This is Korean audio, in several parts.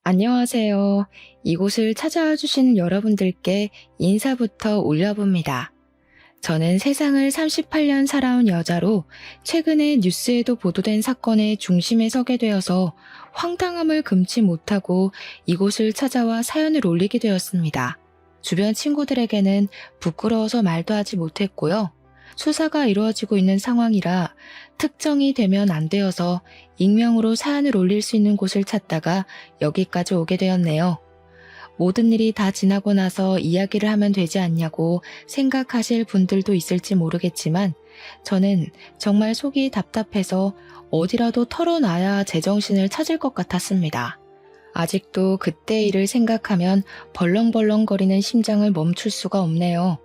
안녕하세요. 이곳을 찾아와 주신 여러분들께 인사부터 올려봅니다. 저는 세상을 38년 살아온 여자로 최근에 뉴스에도 보도된 사건의 중심에 서게 되어서 황당함을 금치 못하고 이곳을 찾아와 사연을 올리게 되었습니다. 주변 친구들에게는 부끄러워서 말도 하지 못했고요. 수사가 이루어지고 있는 상황이라 특정이 되면 안 되어서 익명으로 사연을 올릴 수 있는 곳을 찾다가 여기까지 오게 되었네요. 모든 일이 다 지나고 나서 이야기를 하면 되지 않냐고 생각하실 분들도 있을지 모르겠지만 저는 정말 속이 답답해서 어디라도 털어놔야 제정신을 찾을 것 같았습니다. 아직도 그때 일을 생각하면 벌렁벌렁거리는 심장을 멈출 수가 없네요.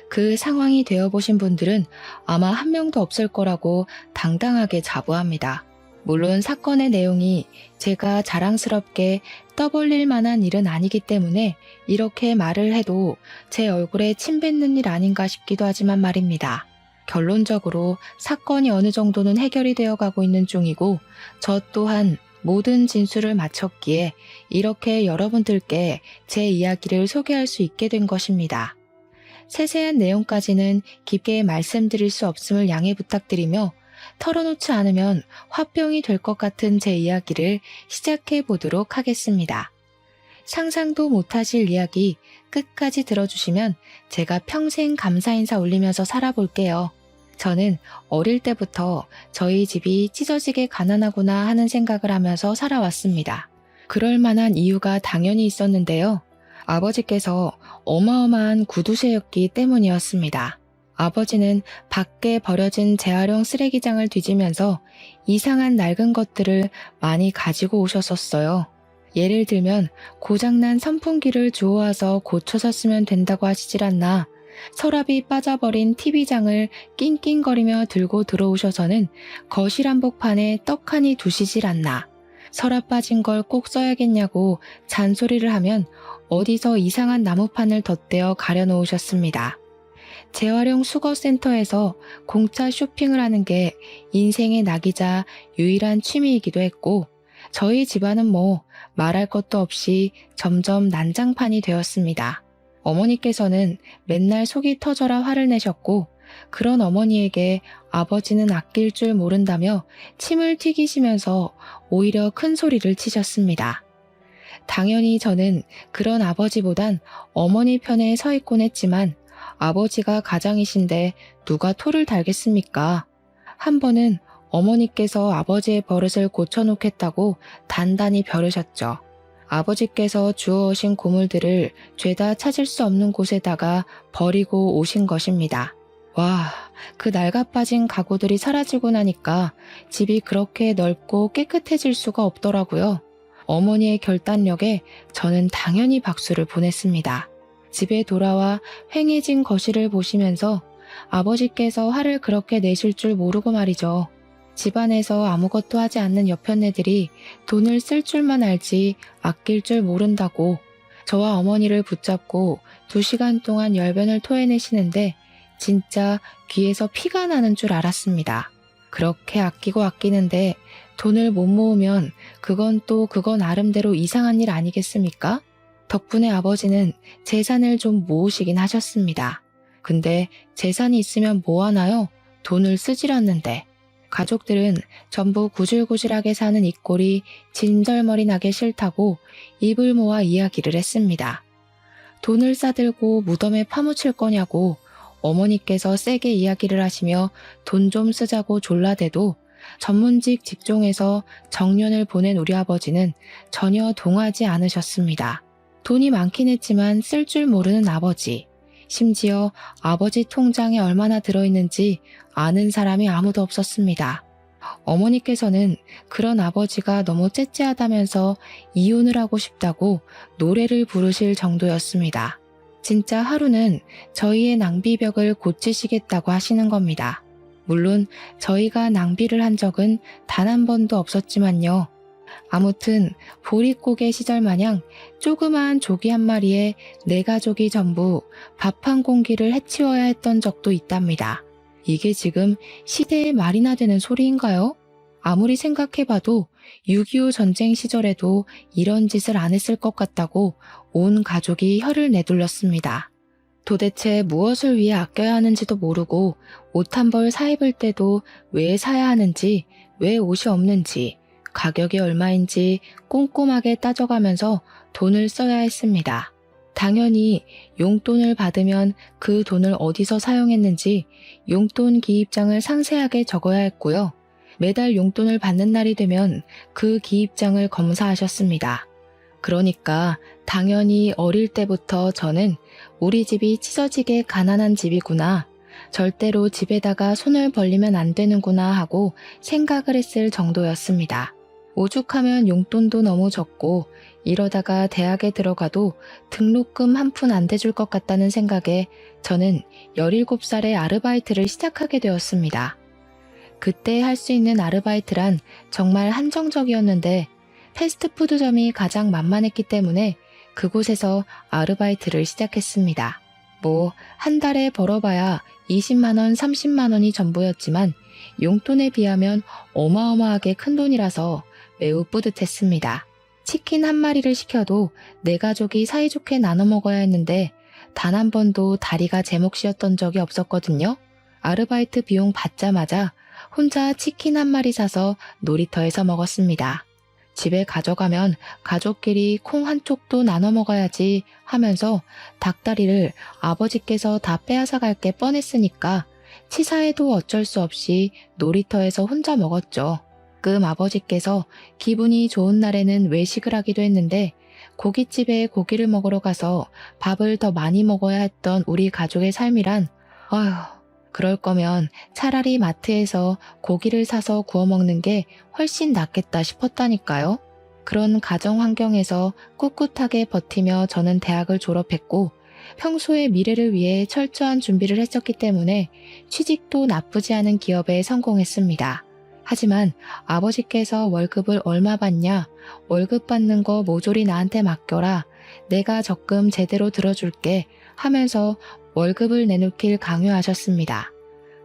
그 상황이 되어보신 분들은 아마 한 명도 없을 거라고 당당하게 자부합니다. 물론 사건의 내용이 제가 자랑스럽게 떠벌릴 만한 일은 아니기 때문에 이렇게 말을 해도 제 얼굴에 침 뱉는 일 아닌가 싶기도 하지만 말입니다. 결론적으로 사건이 어느 정도는 해결이 되어 가고 있는 중이고 저 또한 모든 진술을 마쳤기에 이렇게 여러분들께 제 이야기를 소개할 수 있게 된 것입니다. 세세한 내용까지는 깊게 말씀드릴 수 없음을 양해 부탁드리며 털어놓지 않으면 화병이 될 것 같은 제 이야기를 시작해 보도록 하겠습니다. 상상도 못하실 이야기 끝까지 들어주시면 제가 평생 감사 인사 올리면서 살아볼게요. 저는 어릴 때부터 저희 집이 찢어지게 가난하구나 하는 생각을 하면서 살아왔습니다. 그럴 만한 이유가 당연히 있었는데요. 아버지께서 어마어마한 구두쇠였기 때문이었습니다. 아버지는 밖에 버려진 재활용 쓰레기장을 뒤지면서 이상한 낡은 것들을 많이 가지고 오셨었어요. 예를 들면 고장난 선풍기를 주워와서 고쳐서 쓰면 된다고 하시질 않나, 서랍이 빠져버린 TV장을 낑낑거리며 들고 들어오셔서는 거실 한복판에 떡하니 두시질 않나, 서랍 빠진 걸 꼭 써야겠냐고 잔소리를 하면 어디서 이상한 나무판을 덧대어 가려놓으셨습니다. 재활용 수거센터에서 공짜 쇼핑을 하는 게 인생의 낙이자 유일한 취미이기도 했고 저희 집안은 뭐 말할 것도 없이 점점 난장판이 되었습니다. 어머니께서는 맨날 속이 터져라 화를 내셨고 그런 어머니에게 아버지는 아낄 줄 모른다며 침을 튀기시면서 오히려 큰 소리를 치셨습니다. 당연히 저는 그런 아버지보단 어머니 편에 서 있곤 했지만 아버지가 가장이신데 누가 토를 달겠습니까? 한 번은 어머니께서 아버지의 버릇을 고쳐놓겠다고 단단히 벼르셨죠. 아버지께서 주워오신 고물들을 죄다 찾을 수 없는 곳에다가 버리고 오신 것입니다. 와, 그 낡아빠진 가구들이 사라지고 나니까 집이 그렇게 넓고 깨끗해질 수가 없더라고요. 어머니의 결단력에 저는 당연히 박수를 보냈습니다. 집에 돌아와 휑해진 거실을 보시면서 아버지께서 화를 그렇게 내실 줄 모르고 말이죠. 집안에서 아무것도 하지 않는 여편네들이 돈을 쓸 줄만 알지 아낄 줄 모른다고 저와 어머니를 붙잡고 2시간 동안 열변을 토해내시는데 진짜 귀에서 피가 나는 줄 알았습니다. 그렇게 아끼고 아끼는데 돈을 못 모으면 그건 나름대로 이상한 일 아니겠습니까? 덕분에 아버지는 재산을 좀 모으시긴 하셨습니다. 근데 재산이 있으면 뭐 하나요? 돈을 쓰질 않는데. 가족들은 전부 구질구질하게 사는 이 꼴이 진절머리 나게 싫다고 입을 모아 이야기를 했습니다. 돈을 싸들고 무덤에 파묻힐 거냐고 어머니께서 세게 이야기를 하시며 돈 좀 쓰자고 졸라대도 전문직 직종에서 정년을 보낸 우리 아버지는 전혀 동하지 않으셨습니다. 돈이 많긴 했지만 쓸 줄 모르는 아버지. 심지어 아버지 통장에 얼마나 들어있는지 아는 사람이 아무도 없었습니다. 어머니께서는 그런 아버지가 너무 째째하다면서 이혼을 하고 싶다고 노래를 부르실 정도였습니다. 진짜 하루는 저희의 낭비벽을 고치시겠다고 하시는 겁니다. 물론 저희가 낭비를 한 적은 단 한 번도 없었지만요. 아무튼 보릿고개 시절 마냥 조그마한 조기 한 마리에 내 가족이 전부 밥 한 공기를 해치워야 했던 적도 있답니다. 이게 지금 시대의 말이나 되는 소리인가요? 아무리 생각해봐도 6.25 전쟁 시절에도 이런 짓을 안 했을 것 같다고 온 가족이 혀를 내둘렀습니다. 도대체 무엇을 위해 아껴야 하는지도 모르고 옷 한 벌 사 입을 때도 왜 사야 하는지, 왜 옷이 없는지, 가격이 얼마인지 꼼꼼하게 따져가면서 돈을 써야 했습니다. 당연히 용돈을 받으면 그 돈을 어디서 사용했는지 용돈 기입장을 상세하게 적어야 했고요. 매달 용돈을 받는 날이 되면 그 기입장을 검사하셨습니다. 그러니까 당연히 어릴 때부터 저는 우리 집이 찢어지게 가난한 집이구나, 절대로 집에다가 손을 벌리면 안 되는구나 하고 생각을 했을 정도였습니다. 오죽하면 용돈도 너무 적고 이러다가 대학에 들어가도 등록금 한 푼 안 대줄 것 같다는 생각에 저는 17살에 아르바이트를 시작하게 되었습니다. 그때 할 수 있는 아르바이트란 정말 한정적이었는데 패스트푸드점이 가장 만만했기 때문에 그곳에서 아르바이트를 시작했습니다. 한 달에 벌어봐야 20만 원, 30만 원이 전부였지만 용돈에 비하면 어마어마하게 큰 돈이라서 매우 뿌듯했습니다. 치킨 한 마리를 시켜도 내 가족이 사이좋게 나눠 먹어야 했는데 단 한 번도 다리가 제 몫이었던 적이 없었거든요. 아르바이트 비용 받자마자 혼자 치킨 한 마리 사서 놀이터에서 먹었습니다. 집에 가져가면 가족끼리 콩 한 쪽도 나눠 먹어야지 하면서 닭다리를 아버지께서 다 빼앗아 갈 게 뻔했으니까 치사해도 어쩔 수 없이 놀이터에서 혼자 먹었죠. 가끔 아버지께서 기분이 좋은 날에는 외식을 하기도 했는데 고깃집에 고기를 먹으러 가서 밥을 더 많이 먹어야 했던 우리 가족의 삶이란, 그럴 거면 차라리 마트에서 고기를 사서 구워 먹는 게 훨씬 낫겠다 싶었다니까요. 그런 가정 환경에서 꿋꿋하게 버티며 저는 대학을 졸업했고 평소의 미래를 위해 철저한 준비를 했었기 때문에 취직도 나쁘지 않은 기업에 성공했습니다. 하지만 아버지께서 월급을 얼마 받냐, 월급 받는 거 모조리 나한테 맡겨라, 내가 적금 제대로 들어줄게 하면서 월급을 내놓길 강요하셨습니다.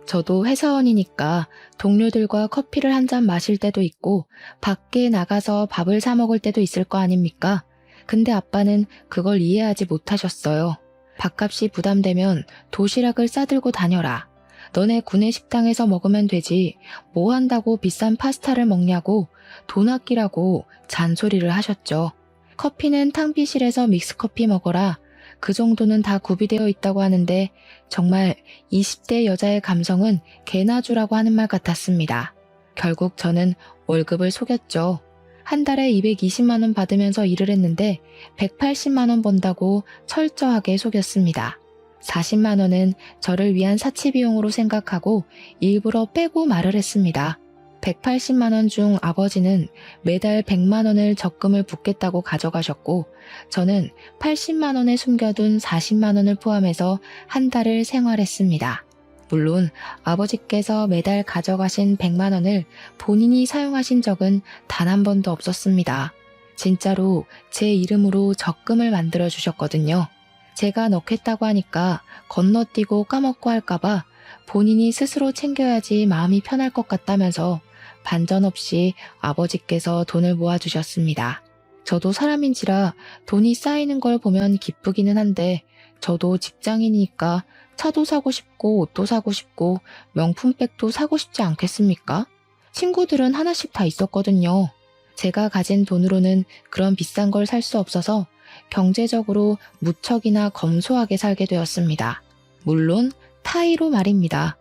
저도 회사원이니까 동료들과 커피를 한 잔 마실 때도 있고 밖에 나가서 밥을 사 먹을 때도 있을 거 아닙니까? 근데 아빠는 그걸 이해하지 못하셨어요. 밥값이 부담되면 도시락을 싸들고 다녀라. 너네 구내 식당에서 먹으면 되지 뭐 한다고 비싼 파스타를 먹냐고 돈 아끼라고 잔소리를 하셨죠. 커피는 탕비실에서 믹스커피 먹어라. 그 정도는 다 구비되어 있다고 하는데 정말 20대 여자의 감성은 개나 주라고 하는 말 같았습니다. 결국 저는 월급을 속였죠. 한 달에 220만 원 받으면서 일을 했는데 180만 원 번다고 철저하게 속였습니다. 40만 원은 저를 위한 사치비용으로 생각하고 일부러 빼고 말을 했습니다. 180만 원 중 아버지는 매달 100만 원을 적금을 붓겠다고 가져가셨고 저는 80만 원에 숨겨둔 40만 원을 포함해서 한 달을 생활했습니다. 물론 아버지께서 매달 가져가신 100만 원을 본인이 사용하신 적은 단 한 번도 없었습니다. 진짜로 제 이름으로 적금을 만들어 주셨거든요. 제가 넣겠다고 하니까 건너뛰고 까먹고 할까봐 본인이 스스로 챙겨야지 마음이 편할 것 같다면서 반전 없이 아버지께서 돈을 모아주셨습니다. 저도 사람인지라 돈이 쌓이는 걸 보면 기쁘기는 한데 저도 직장인이니까 차도 사고 싶고 옷도 사고 싶고 명품백도 사고 싶지 않겠습니까? 친구들은 하나씩 다 있었거든요. 제가 가진 돈으로는 그런 비싼 걸 살 수 없어서 경제적으로 무척이나 검소하게 살게 되었습니다. 물론 타의로 말입니다.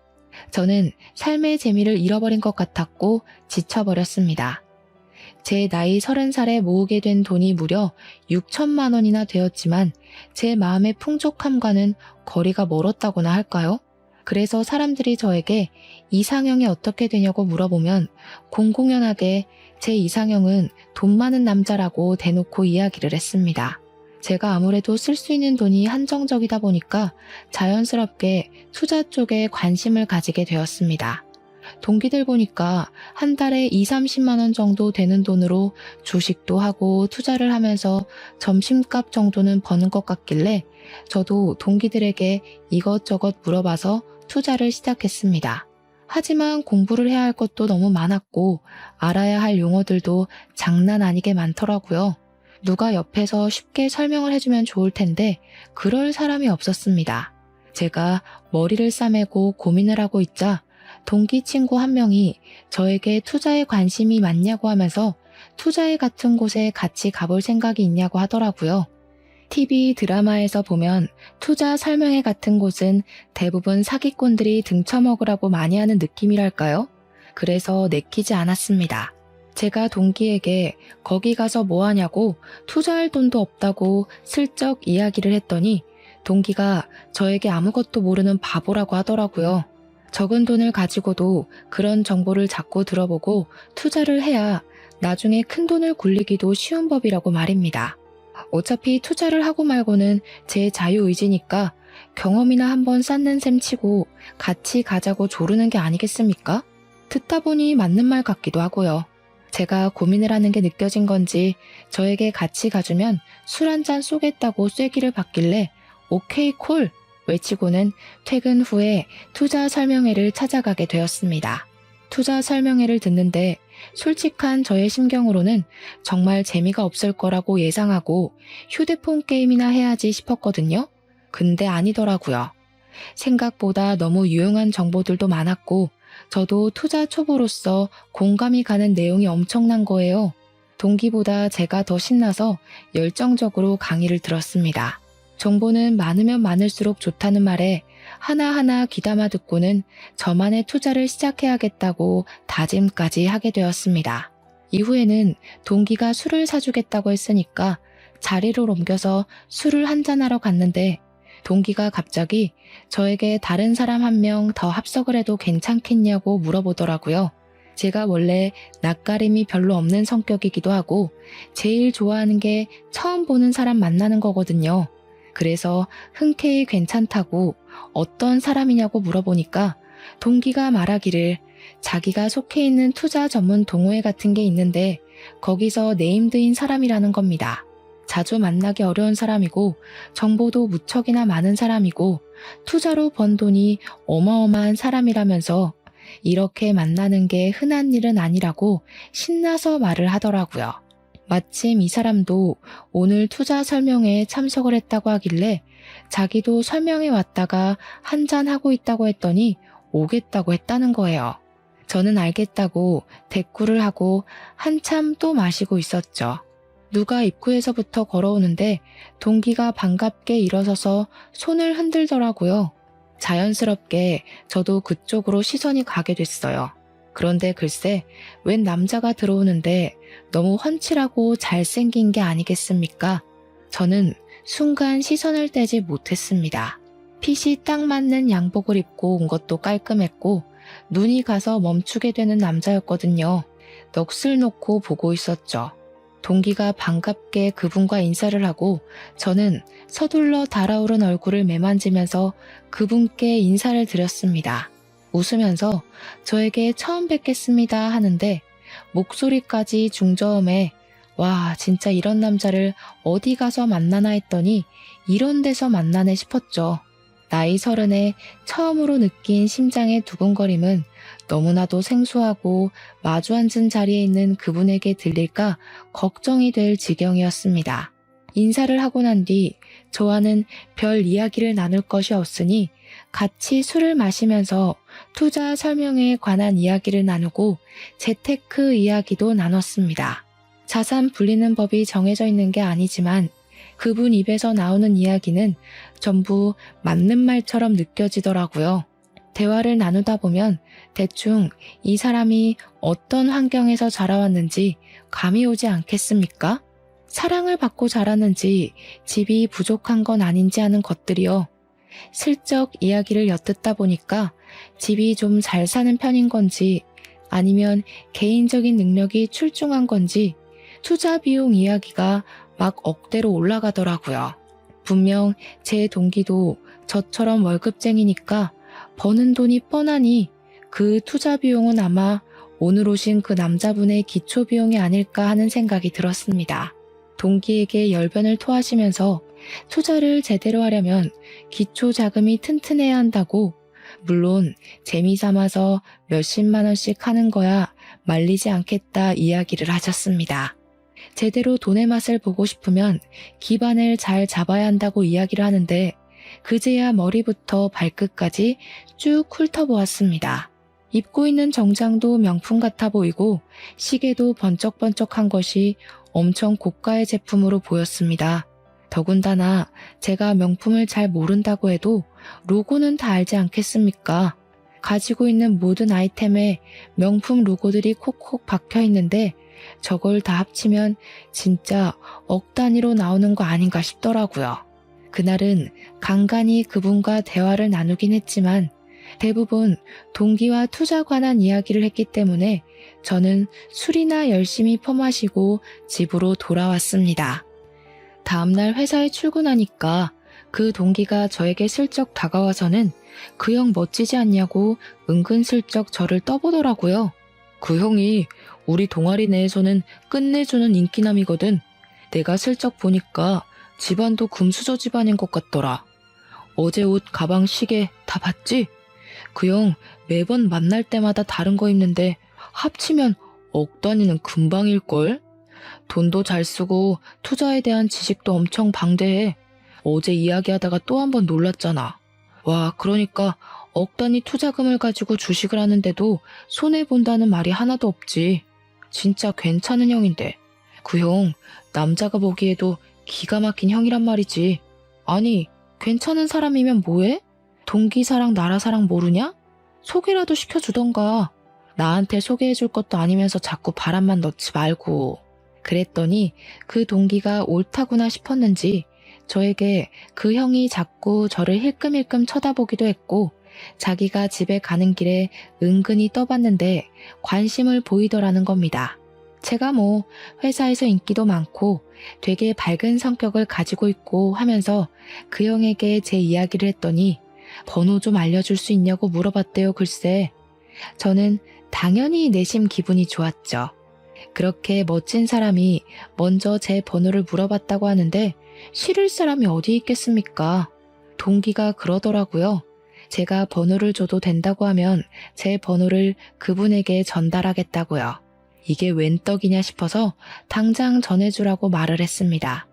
저는 삶의 재미를 잃어버린 것 같았고 지쳐버렸습니다. 제 나이 30살에 모으게 된 돈이 무려 6천만 원이나 되었지만 제 마음의 풍족함과는 거리가 멀었다고나 할까요? 그래서 사람들이 저에게 이상형이 어떻게 되냐고 물어보면 공공연하게 제 이상형은 돈 많은 남자라고 대놓고 이야기를 했습니다. 제가 아무래도 쓸 수 있는 돈이 한정적이다 보니까 자연스럽게 투자 쪽에 관심을 가지게 되었습니다. 동기들 보니까 한 달에 20-30만 원 정도 되는 돈으로 주식도 하고 투자를 하면서 점심값 정도는 버는 것 같길래 저도 동기들에게 이것저것 물어봐서 투자를 시작했습니다. 하지만 공부를 해야 할 것도 너무 많았고 알아야 할 용어들도 장난 아니게 많더라고요. 누가 옆에서 쉽게 설명을 해주면 좋을 텐데 그럴 사람이 없었습니다. 제가 머리를 싸매고 고민을 하고 있자 동기 친구 한 명이 저에게 투자에 관심이 많냐고 하면서 투자회 같은 곳에 같이 가볼 생각이 있냐고 하더라고요. TV 드라마에서 보면 투자 설명회 같은 곳은 대부분 사기꾼들이 등쳐먹으라고 많이 하는 느낌이랄까요? 그래서 내키지 않았습니다. 제가 동기에게 거기 가서 뭐 하냐고 투자할 돈도 없다고 슬쩍 이야기를 했더니 동기가 저에게 아무것도 모르는 바보라고 하더라고요. 적은 돈을 가지고도 그런 정보를 자꾸 들어보고 투자를 해야 나중에 큰 돈을 굴리기도 쉬운 법이라고 말입니다. 어차피 투자를 하고 말고는 제 자유의지니까 경험이나 한번 쌓는 셈 치고 같이 가자고 조르는 게 아니겠습니까? 듣다 보니 맞는 말 같기도 하고요. 제가 고민을 하는 게 느껴진 건지 저에게 같이 가주면 술 한잔 쏘겠다고 쐐기를 받길래 오케이 콜 외치고는 퇴근 후에 투자 설명회를 찾아가게 되었습니다. 투자 설명회를 듣는데 솔직한 저의 심경으로는 정말 재미가 없을 거라고 예상하고 휴대폰 게임이나 해야지 싶었거든요. 근데 아니더라고요. 생각보다 너무 유용한 정보들도 많았고 저도 투자 초보로서 공감이 가는 내용이 엄청난 거예요. 동기보다 제가 더 신나서 열정적으로 강의를 들었습니다. 정보는 많으면 많을수록 좋다는 말에 하나하나 귀담아 듣고는 저만의 투자를 시작해야겠다고 다짐까지 하게 되었습니다. 이후에는 동기가 술을 사주겠다고 했으니까 자리를 옮겨서 술을 한잔하러 갔는데 동기가 갑자기 저에게 다른 사람 한 명 더 합석을 해도 괜찮겠냐고 물어보더라고요. 제가 원래 낯가림이 별로 없는 성격이기도 하고 제일 좋아하는 게 처음 보는 사람 만나는 거거든요. 그래서 흔쾌히 괜찮다고 어떤 사람이냐고 물어보니까 동기가 말하기를 자기가 속해 있는 투자 전문 동호회 같은 게 있는데 거기서 네임드인 사람이라는 겁니다. 자주 만나기 어려운 사람이고 정보도 무척이나 많은 사람이고 투자로 번 돈이 어마어마한 사람이라면서 이렇게 만나는 게 흔한 일은 아니라고 신나서 말을 하더라고요. 마침 이 사람도 오늘 투자 설명회에 참석을 했다고 하길래 자기도 설명회 왔다가 한잔하고 있다고 했더니 오겠다고 했다는 거예요. 저는 알겠다고 대꾸를 하고 한참 또 마시고 있었죠. 누가 입구에서부터 걸어오는데 동기가 반갑게 일어서서 손을 흔들더라고요. 자연스럽게 저도 그쪽으로 시선이 가게 됐어요. 그런데 글쎄 웬 남자가 들어오는데 너무 훤칠하고 잘생긴 게 아니겠습니까? 저는 순간 시선을 떼지 못했습니다. 핏이 딱 맞는 양복을 입고 온 것도 깔끔했고 눈이 가서 멈추게 되는 남자였거든요. 넋을 놓고 보고 있었죠. 동기가 반갑게 그분과 인사를 하고 저는 서둘러 달아오른 얼굴을 매만지면서 그분께 인사를 드렸습니다. 웃으면서 저에게 처음 뵙겠습니다 하는데 목소리까지 중저음에 와 진짜 이런 남자를 어디 가서 만나나 했더니 이런 데서 만나네 싶었죠. 나이 30에 처음으로 느낀 심장의 두근거림은 너무나도 생소하고 마주 앉은 자리에 있는 그분에게 들릴까 걱정이 될 지경이었습니다. 인사를 하고 난 뒤 저와는 별 이야기를 나눌 것이 없으니 같이 술을 마시면서 투자 설명회에 관한 이야기를 나누고 재테크 이야기도 나눴습니다. 자산 불리는 법이 정해져 있는 게 아니지만 그분 입에서 나오는 이야기는 전부 맞는 말처럼 느껴지더라고요. 대화를 나누다 보면 대충 이 사람이 어떤 환경에서 자라왔는지 감이 오지 않겠습니까? 사랑을 받고 자랐는지 집이 부족한 건 아닌지 하는 것들이요. 슬쩍 이야기를 엿듣다 보니까 집이 좀 잘 사는 편인 건지 아니면 개인적인 능력이 출중한 건지 투자 비용 이야기가 막 억대로 올라가더라고요. 분명 제 동기도 저처럼 월급쟁이니까 버는 돈이 뻔하니 그 투자 비용은 아마 오늘 오신 그 남자분의 기초 비용이 아닐까 하는 생각이 들었습니다. 동기에게 열변을 토하시면서 투자를 제대로 하려면 기초 자금이 튼튼해야 한다고 물론 재미삼아서 몇십만 원씩 하는 거야 말리지 않겠다 이야기를 하셨습니다. 제대로 돈의 맛을 보고 싶으면 기반을 잘 잡아야 한다고 이야기를 하는데 그제야 머리부터 발끝까지 쭉 훑어보았습니다. 입고 있는 정장도 명품 같아 보이고 시계도 번쩍번쩍한 것이 엄청 고가의 제품으로 보였습니다. 더군다나 제가 명품을 잘 모른다고 해도 로고는 다 알지 않겠습니까? 가지고 있는 모든 아이템에 명품 로고들이 콕콕 박혀 있는데 저걸 다 합치면 진짜 억 단위로 나오는 거 아닌가 싶더라고요. 그날은 간간히 그분과 대화를 나누긴 했지만 대부분 동기와 투자 관한 이야기를 했기 때문에 저는 술이나 열심히 퍼마시고 집으로 돌아왔습니다. 다음날 회사에 출근하니까 그 동기가 저에게 슬쩍 다가와서는 그 형 멋지지 않냐고 은근슬쩍 저를 떠보더라고요. 그 형이 우리 동아리 내에서는 끝내주는 인기남이거든. 내가 슬쩍 보니까 집안도 금수저 집안인 것 같더라. 어제 옷, 가방, 시계 다 봤지? 그 형 매번 만날 때마다 다른 거 입는데 합치면 억 단위는 금방일걸? 돈도 잘 쓰고 투자에 대한 지식도 엄청 방대해. 어제 이야기하다가 또 한 번 놀랐잖아. 와, 그러니까 억 단위 투자금을 가지고 주식을 하는데도 손해본다는 말이 하나도 없지. 진짜 괜찮은 형인데. 그 형 남자가 보기에도 기가 막힌 형이란 말이지. 아니, 괜찮은 사람이면 뭐해? 동기사랑 나라사랑 모르냐? 소개라도 시켜주던가. 나한테 소개해줄 것도 아니면서 자꾸 바람만 넣지 말고. 그랬더니 그 동기가 옳다구나 싶었는지 저에게 그 형이 자꾸 저를 힐끔힐끔 쳐다보기도 했고 자기가 집에 가는 길에 은근히 떠봤는데 관심을 보이더라는 겁니다. 제가 뭐 회사에서 인기도 많고 되게 밝은 성격을 가지고 있고 하면서 그 형에게 제 이야기를 했더니 번호 좀 알려줄 수 있냐고 물어봤대요. 글쎄. 저는 당연히 내심 기분이 좋았죠. 그렇게 멋진 사람이 먼저 제 번호를 물어봤다고 하는데 싫을 사람이 어디 있겠습니까? 동기가 그러더라고요. 제가 번호를 줘도 된다고 하면 제 번호를 그분에게 전달하겠다고요. 이게 웬 떡이냐 싶어서 당장 전해주라고 말을 했습니다.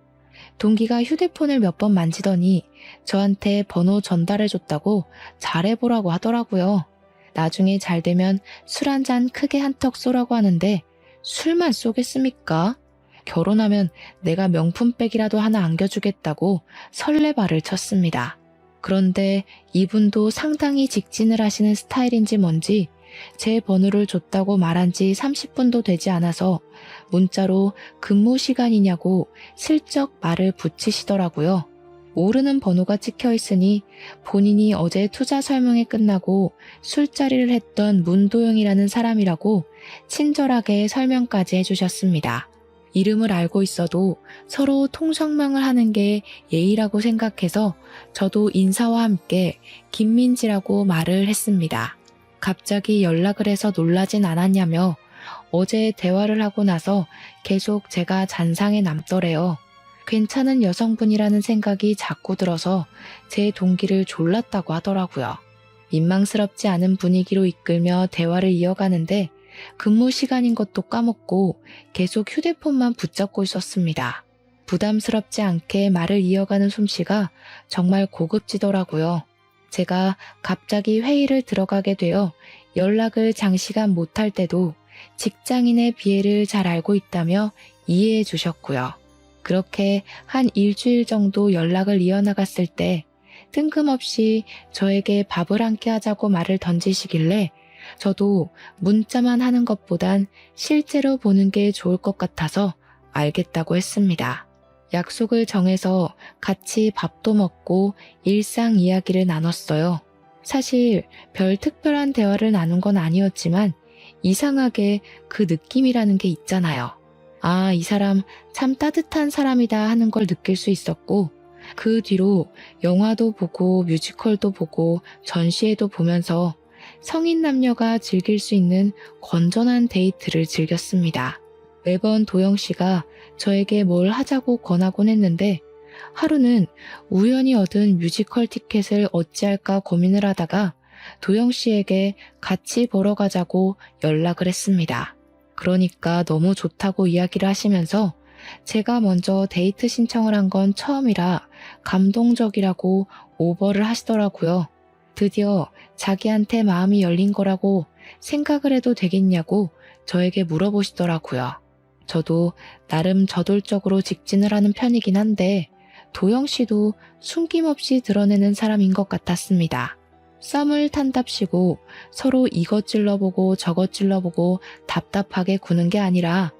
동기가 휴대폰을 몇 번 만지더니 저한테 번호 전달해줬다고 잘해보라고 하더라고요. 나중에 잘 되면 술 한 잔 크게 한턱 쏘라고 하는데 술만 쏘겠습니까? 결혼하면 내가 명품백이라도 하나 안겨주겠다고 설레발을 쳤습니다. 그런데 이분도 상당히 직진을 하시는 스타일인지 뭔지 제 번호를 줬다고 말한 지 30분도 되지 않아서 문자로 근무 시간이냐고 슬쩍 말을 붙이시더라고요. 모르는 번호가 찍혀 있으니 본인이 어제 투자 설명회 끝나고 술자리를 했던 문도영이라는 사람이라고 친절하게 설명까지 해주셨습니다. 이름을 알고 있어도 서로 통성명을 하는 게 예의라고 생각해서 저도 인사와 함께 김민지라고 말을 했습니다. 갑자기 연락을 해서 놀라진 않았냐며 어제 대화를 하고 나서 계속 제가 잔상에 남더래요. 괜찮은 여성분이라는 생각이 자꾸 들어서 제 동기를 졸랐다고 하더라고요. 민망스럽지 않은 분위기로 이끌며 대화를 이어가는데 근무 시간인 것도 까먹고 계속 휴대폰만 붙잡고 있었습니다. 부담스럽지 않게 말을 이어가는 솜씨가 정말 고급지더라고요. 제가 갑자기 회의를 들어가게 되어 연락을 장시간 못할 때도 직장인의 비애를 잘 알고 있다며 이해해 주셨고요. 그렇게 한 일주일 정도 연락을 이어나갔을 때 뜬금없이 저에게 밥을 함께 하자고 말을 던지시길래 저도 문자만 하는 것보단 실제로 보는 게 좋을 것 같아서 알겠다고 했습니다. 약속을 정해서 같이 밥도 먹고 일상 이야기를 나눴어요. 사실 별 특별한 대화를 나눈 건 아니었지만 이상하게 그 느낌이라는 게 있잖아요. 아, 이 사람 참 따뜻한 사람이다 하는 걸 느낄 수 있었고 그 뒤로 영화도 보고 뮤지컬도 보고 전시회도 보면서 성인 남녀가 즐길 수 있는 건전한 데이트를 즐겼습니다. 매번 도영 씨가 저에게 뭘 하자고 권하곤 했는데 하루는 우연히 얻은 뮤지컬 티켓을 어찌할까 고민을 하다가 도영 씨에게 같이 보러 가자고 연락을 했습니다. 그러니까 너무 좋다고 이야기를 하시면서 제가 먼저 데이트 신청을 한 건 처음이라 감동적이라고 오버를 하시더라고요. 드디어 자기한테 마음이 열린 거라고 생각을 해도 되겠냐고 저에게 물어보시더라고요. 저도 나름 저돌적으로 직진을 하는 편이긴 한데 도영 씨도 숨김없이 드러내는 사람인 것 같았습니다. 썸을 탄답시고 서로 이것 찔러보고 저것 찔러보고 답답하게 구는 게 아니라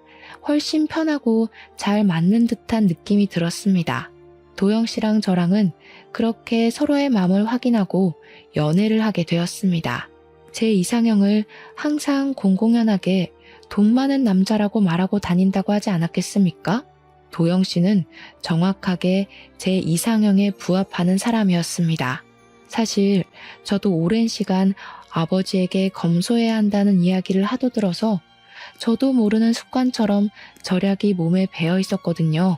훨씬 편하고 잘 맞는 듯한 느낌이 들었습니다. 도영 씨랑 저랑은 그렇게 서로의 마음을 확인하고 연애를 하게 되었습니다. 제 이상형을 항상 공공연하게 돈 많은 남자라고 말하고 다닌다고 하지 않았겠습니까? 도영 씨는 정확하게 제 이상형에 부합하는 사람이었습니다. 사실 저도 오랜 시간 아버지에게 검소해야 한다는 이야기를 하도 들어서 저도 모르는 습관처럼 절약이 몸에 배어 있었거든요.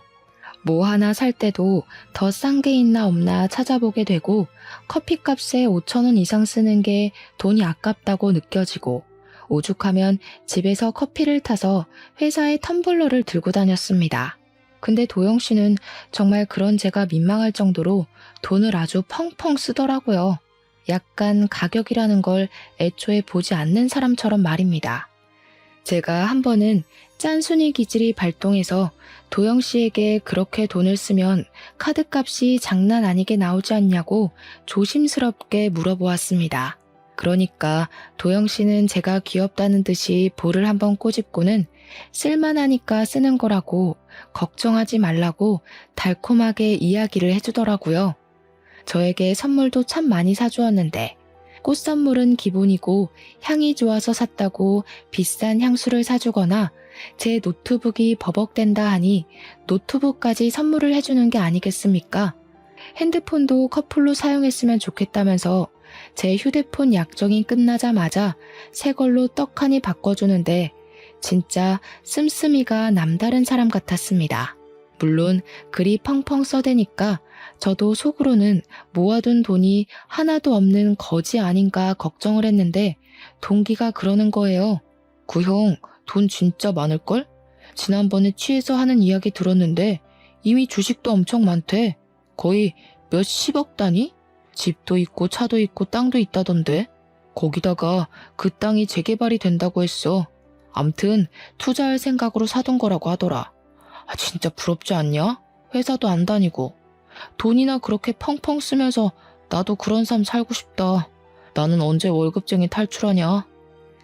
뭐 하나 살 때도 더 싼 게 있나 없나 찾아보게 되고 커피값에 5,000원 이상 쓰는 게 돈이 아깝다고 느껴지고 오죽하면 집에서 커피를 타서 회사에 텀블러를 들고 다녔습니다. 근데 도영 씨는 정말 그런 제가 민망할 정도로 돈을 아주 펑펑 쓰더라고요. 약간 가격이라는 걸 애초에 보지 않는 사람처럼 말입니다. 제가 한 번은 짠순이 기질이 발동해서 도영 씨에게 그렇게 돈을 쓰면 카드값이 장난 아니게 나오지 않냐고 조심스럽게 물어보았습니다. 그러니까 도영 씨는 제가 귀엽다는 듯이 볼을 한번 꼬집고는 쓸만하니까 쓰는 거라고 걱정하지 말라고 달콤하게 이야기를 해주더라고요. 저에게 선물도 참 많이 사주었는데 꽃 선물은 기본이고 향이 좋아서 샀다고 비싼 향수를 사주거나 제 노트북이 버벅댄다 하니 노트북까지 선물을 해주는 게 아니겠습니까? 핸드폰도 커플로 사용했으면 좋겠다면서 제 휴대폰 약정이 끝나자마자 새 걸로 떡하니 바꿔주는데 진짜 씀씀이가 남다른 사람 같았습니다. 물론 글이 펑펑 써대니까 저도 속으로는 모아둔 돈이 하나도 없는 거지 아닌가 걱정을 했는데 동기가 그러는 거예요. 그 형 돈 진짜 많을걸? 지난번에 취해서 하는 이야기 들었는데 이미 주식도 엄청 많대. 거의 몇십억 단위? 집도 있고 차도 있고 땅도 있다던데. 거기다가 그 땅이 재개발이 된다고 했어. 암튼 투자할 생각으로 사둔 거라고 하더라. 아 진짜 부럽지 않냐? 회사도 안 다니고. 돈이나 그렇게 펑펑 쓰면서 나도 그런 삶 살고 싶다. 나는 언제 월급쟁이 탈출하냐?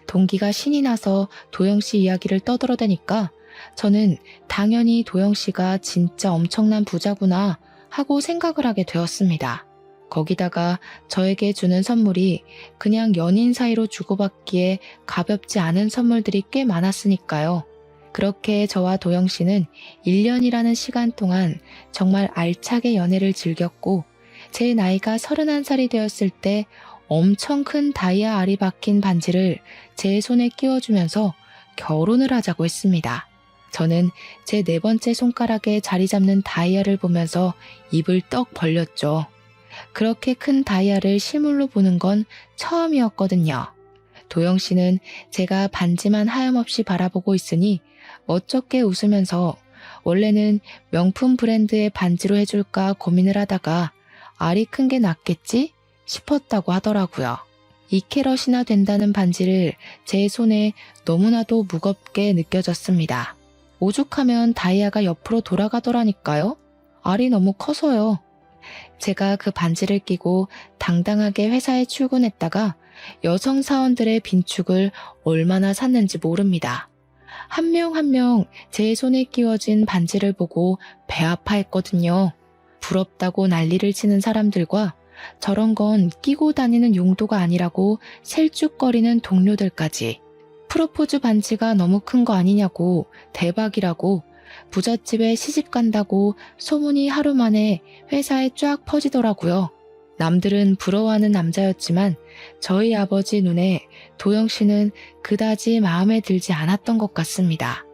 동기가 신이 나서 도영 씨 이야기를 떠들어대니까 저는 당연히 도영 씨가 진짜 엄청난 부자구나 하고 생각을 하게 되었습니다. 거기다가 저에게 주는 선물이 그냥 연인 사이로 주고받기에 가볍지 않은 선물들이 꽤 많았으니까요. 그렇게 저와 도영 씨는 1년이라는 시간 동안 정말 알차게 연애를 즐겼고 제 나이가 31살이 되었을 때 엄청 큰 다이아 알이 박힌 반지를 제 손에 끼워주면서 결혼을 하자고 했습니다. 저는 제 4번째 손가락에 자리 잡는 다이아를 보면서 입을 떡 벌렸죠. 그렇게 큰 다이아를 실물로 보는 건 처음이었거든요. 도영 씨는 제가 반지만 하염없이 바라보고 있으니 멋쩍게 웃으면서 원래는 명품 브랜드의 반지로 해줄까 고민을 하다가 알이 큰 게 낫겠지 싶었다고 하더라고요. 2캐럿이나 된다는 반지를 제 손에 너무나도 무겁게 느껴졌습니다. 오죽하면 다이아가 옆으로 돌아가더라니까요. 알이 너무 커서요. 제가 그 반지를 끼고 당당하게 회사에 출근했다가 여성 사원들의 빈축을 얼마나 샀는지 모릅니다. 한 명 한 명 제 손에 끼워진 반지를 보고 배 아파했거든요. 부럽다고 난리를 치는 사람들과 저런 건 끼고 다니는 용도가 아니라고 셀쭉거리는 동료들까지 프로포즈 반지가 너무 큰 거 아니냐고 대박이라고 부잣집에 시집 간다고 소문이 하루 만에 회사에 쫙 퍼지더라고요. 남들은 부러워하는 남자였지만 저희 아버지 눈에 도영 씨는 그다지 마음에 들지 않았던 것 같습니다.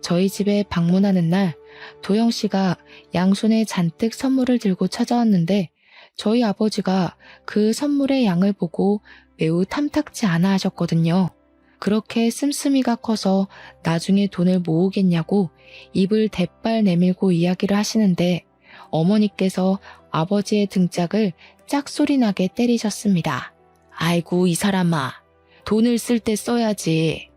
저희 집에 방문하는 날 도영 씨가 양손에 잔뜩 선물을 들고 찾아왔는데 저희 아버지가 그 선물의 양을 보고 매우 탐탁지 않아 하셨거든요. 그렇게 씀씀이가 커서 나중에 돈을 모으겠냐고 입을 대빨 내밀고 이야기를 하시는데 어머니께서 아버지의 등짝을 짝소리 나게 때리셨습니다. 아이고 이 사람아, 돈을 쓸 때 써야지.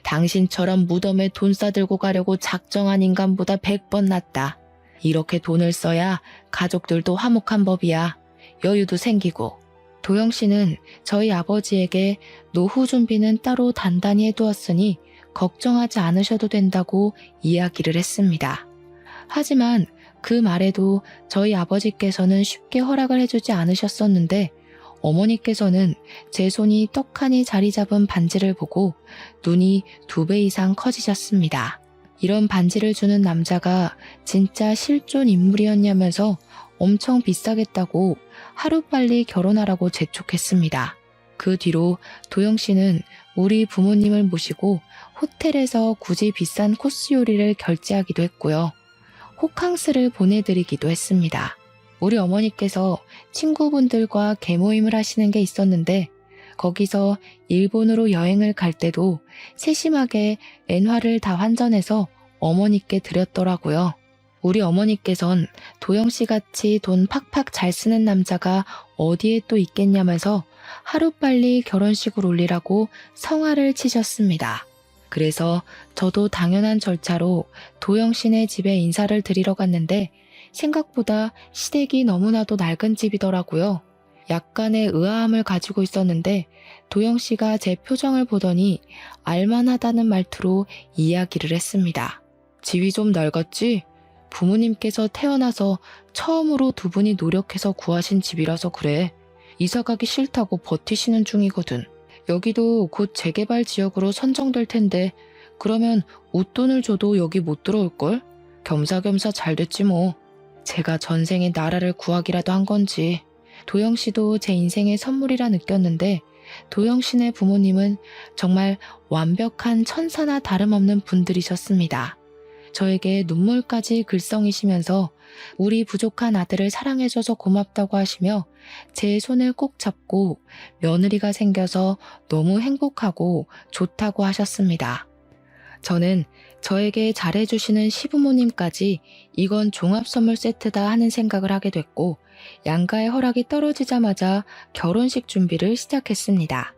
당신처럼 무덤에 돈 싸들고 가려고 작정한 인간보다 100번 낫다. 이렇게 돈을 써야 가족들도 화목한 법이야. 여유도 생기고. 도영 씨는 저희 아버지에게 노후 준비는 따로 단단히 해두었으니 걱정하지 않으셔도 된다고 이야기를 했습니다. 하지만 그 말에도 저희 아버지께서는 쉽게 허락을 해주지 않으셨었는데 어머니께서는 제 손이 떡하니 자리 잡은 반지를 보고 눈이 2배 이상 커지셨습니다. 이런 반지를 주는 남자가 진짜 실존 인물이었냐면서 엄청 비싸겠다고 하루빨리 결혼하라고 재촉했습니다. 그 뒤로 도영 씨는 우리 부모님을 모시고 호텔에서 굳이 비싼 코스 요리를 결제하기도 했고요. 호캉스를 보내드리기도 했습니다. 우리 어머니께서 친구분들과 개모임을 하시는 게 있었는데 거기서 일본으로 여행을 갈 때도 세심하게 엔화를 다 환전해서 어머니께 드렸더라고요. 우리 어머니께선 도영씨같이 돈 팍팍 잘 쓰는 남자가 어디에 또 있겠냐면서 하루빨리 결혼식을 올리라고 성화를 치셨습니다. 그래서 저도 당연한 절차로 도영씨네 집에 인사를 드리러 갔는데 생각보다 시댁이 너무나도 낡은 집이더라고요. 약간의 의아함을 가지고 있었는데 도영씨가 제 표정을 보더니 알만하다는 말투로 이야기를 했습니다. 집이 좀 낡았지? 부모님께서 태어나서 처음으로 2분이 노력해서 구하신 집이라서 그래. 이사 가기 싫다고 버티시는 중이거든. 여기도 곧 재개발 지역으로 선정될 텐데 그러면 웃돈을 줘도 여기 못 들어올걸? 겸사겸사 잘 됐지 뭐. 제가 전생에 나라를 구하기라도 한 건지. 도영씨도 제 인생의 선물이라 느꼈는데 도영씨네 부모님은 정말 완벽한 천사나 다름없는 분들이셨습니다. 저에게 눈물까지 글썽이시면서 우리 부족한 아들을 사랑해줘서 고맙다고 하시며 제 손을 꼭 잡고 며느리가 생겨서 너무 행복하고 좋다고 하셨습니다. 저는 저에게 잘해주시는 시부모님까지 이건 종합선물 세트다 하는 생각을 하게 됐고 양가의 허락이 떨어지자마자 결혼식 준비를 시작했습니다.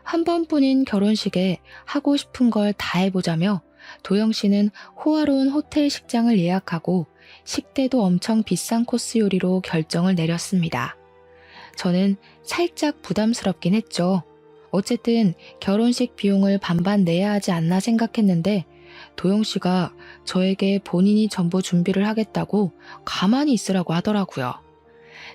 한 번뿐인 결혼식에 하고 싶은 걸 다 해보자며 도영 씨는 호화로운 호텔 식장을 예약하고 식대도 엄청 비싼 코스 요리로 결정을 내렸습니다. 저는 살짝 부담스럽긴 했죠. 어쨌든 결혼식 비용을 반반 내야 하지 않나 생각했는데 도영 씨가 저에게 본인이 전부 준비를 하겠다고 가만히 있으라고 하더라고요.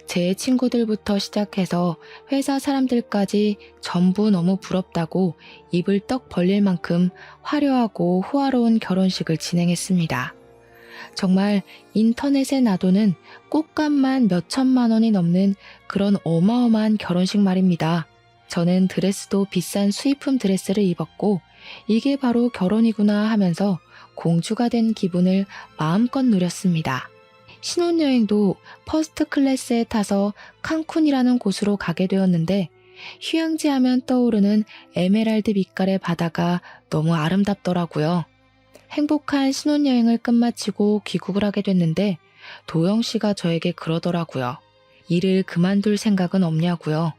제 친구들부터 시작해서 회사 사람들까지 전부 너무 부럽다고 입을 떡 벌릴 만큼 화려하고 호화로운 결혼식을 진행했습니다. 정말 인터넷에 놔두는 꽃값만 몇천만 원이 넘는 그런 어마어마한 결혼식 말입니다. 저는 드레스도 비싼 수입품 드레스를 입었고 이게 바로 결혼이구나 하면서 공주가 된 기분을 마음껏 누렸습니다. 신혼여행도 퍼스트 클래스에 타서 칸쿤이라는 곳으로 가게 되었는데 휴양지 하면 떠오르는 에메랄드 빛깔의 바다가 너무 아름답더라고요. 행복한 신혼여행을 끝마치고 귀국을 하게 됐는데 도영 씨가 저에게 그러더라고요. 일을 그만둘 생각은 없냐고요.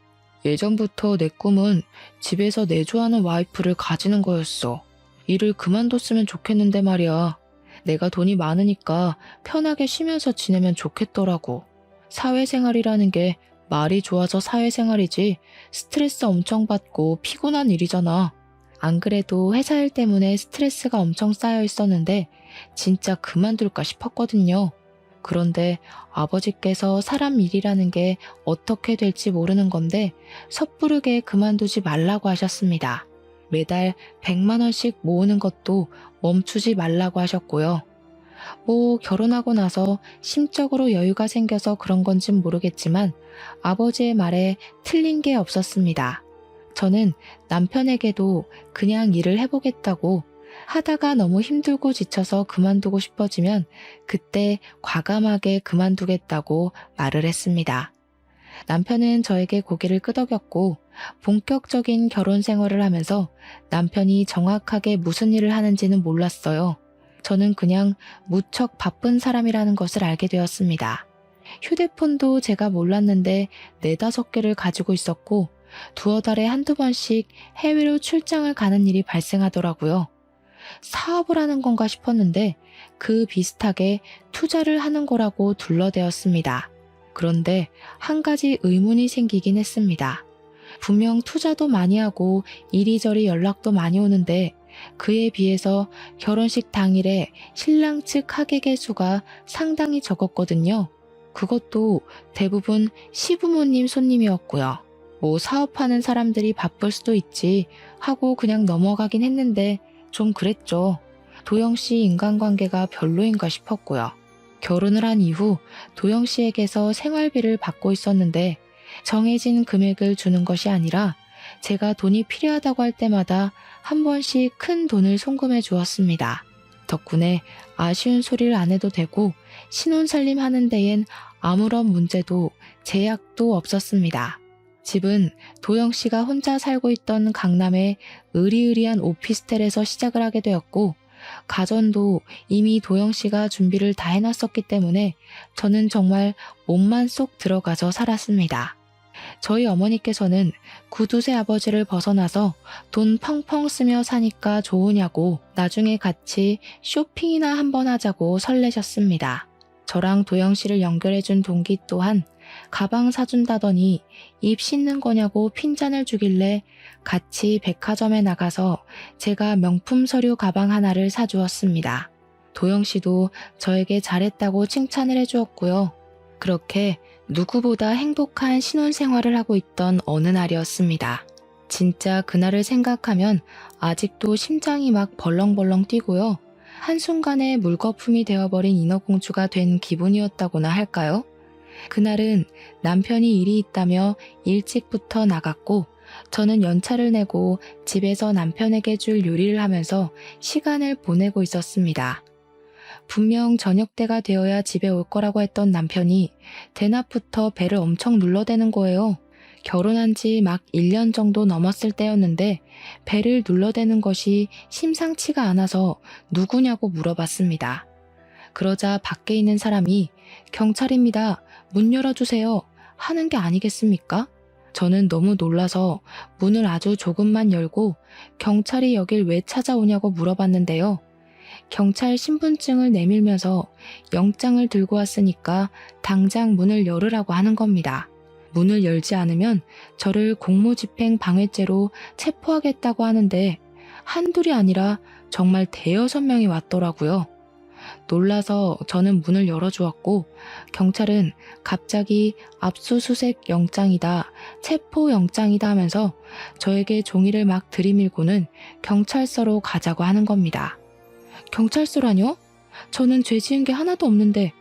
예전부터 내 꿈은 집에서 내조하는 와이프를 가지는 거였어. 일을 그만뒀으면 좋겠는데 말이야. 내가 돈이 많으니까 편하게 쉬면서 지내면 좋겠더라고. 사회생활이라는 게 말이 좋아서 사회생활이지 스트레스 엄청 받고 피곤한 일이잖아. 안 그래도 회사 일 때문에 스트레스가 엄청 쌓여 있었는데 진짜 그만둘까 싶었거든요. 그런데 아버지께서 사람 일이라는 게 어떻게 될지 모르는 건데 섣부르게 그만두지 말라고 하셨습니다. 매달 100만 원씩 모으는 것도 멈추지 말라고 하셨고요. 뭐 결혼하고 나서 심적으로 여유가 생겨서 그런 건진 모르겠지만 아버지의 말에 틀린 게 없었습니다. 저는 남편에게도 그냥 일을 해보겠다고 하다가 너무 힘들고 지쳐서 그만두고 싶어지면 그때 과감하게 그만두겠다고 말을 했습니다. 남편은 저에게 고개를 끄덕였고 본격적인 결혼 생활을 하면서 남편이 정확하게 무슨 일을 하는지는 몰랐어요. 저는 그냥 무척 바쁜 사람이라는 것을 알게 되었습니다. 휴대폰도 제가 몰랐는데 4~5개를 가지고 있었고 두어 달에 한두 번씩 해외로 출장을 가는 일이 발생하더라고요. 사업을 하는 건가 싶었는데 그 비슷하게 투자를 하는 거라고 둘러대었습니다. 그런데 한 가지 의문이 생기긴 했습니다. 분명 투자도 많이 하고 이리저리 연락도 많이 오는데 그에 비해서 결혼식 당일에 신랑 측 하객의 수가 상당히 적었거든요. 그것도 대부분 시부모님 손님이었고요. 뭐 사업하는 사람들이 바쁠 수도 있지 하고 그냥 넘어가긴 했는데 좀 그랬죠. 도영 씨 인간관계가 별로인가 싶었고요. 결혼을 한 이후 도영 씨에게서 생활비를 받고 있었는데 정해진 금액을 주는 것이 아니라 제가 돈이 필요하다고 할 때마다 한 번씩 큰 돈을 송금해 주었습니다. 덕분에 아쉬운 소리를 안 해도 되고 신혼살림 하는 데엔 아무런 문제도 제약도 없었습니다. 집은 도영 씨가 혼자 살고 있던 강남의 으리으리한 오피스텔에서 시작을 하게 되었고 가전도 이미 도영 씨가 준비를 다 해놨었기 때문에 저는 정말 몸만 쏙 들어가서 살았습니다. 저희 어머니께서는 구두쇠 아버지를 벗어나서 돈 펑펑 쓰며 사니까 좋으냐고 나중에 같이 쇼핑이나 한번 하자고 설레셨습니다. 저랑 도영 씨를 연결해준 동기 또한 가방 사준다더니 입 씻는 거냐고 핀잔을 주길래 같이 백화점에 나가서 제가 명품 서류 가방 하나를 사주었습니다. 도영 씨도 저에게 잘했다고 칭찬을 해주었고요. 그렇게 누구보다 행복한 신혼생활을 하고 있던 어느 날이었습니다. 진짜 그날을 생각하면 아직도 심장이 막 벌렁벌렁 뛰고요. 한순간에 물거품이 되어버린 인어공주가 된 기분이었다고나 할까요? 그날은 남편이 일이 있다며 일찍부터 나갔고 저는 연차를 내고 집에서 남편에게 줄 요리를 하면서 시간을 보내고 있었습니다. 분명 저녁 때가 되어야 집에 올 거라고 했던 남편이 대낮부터 배를 엄청 눌러대는 거예요. 결혼한 지 막 1년 정도 넘었을 때였는데 배를 눌러대는 것이 심상치가 않아서 누구냐고 물어봤습니다. 그러자 밖에 있는 사람이 경찰입니다. 문 열어주세요. 하는 게 아니겠습니까? 저는 너무 놀라서 문을 아주 조금만 열고 경찰이 여길 왜 찾아오냐고 물어봤는데요. 경찰 신분증을 내밀면서 영장을 들고 왔으니까 당장 문을 열으라고 하는 겁니다. 문을 열지 않으면 저를 공무집행 방해죄로 체포하겠다고 하는데 한둘이 아니라 정말 대여섯 명이 왔더라고요. 놀라서 저는 문을 열어주었고 경찰은 갑자기 압수수색 영장이다, 체포 영장이다 하면서 저에게 종이를 막 들이밀고는 경찰서로 가자고 하는 겁니다. 경찰서라뇨? 저는 죄 지은 게 하나도 없는데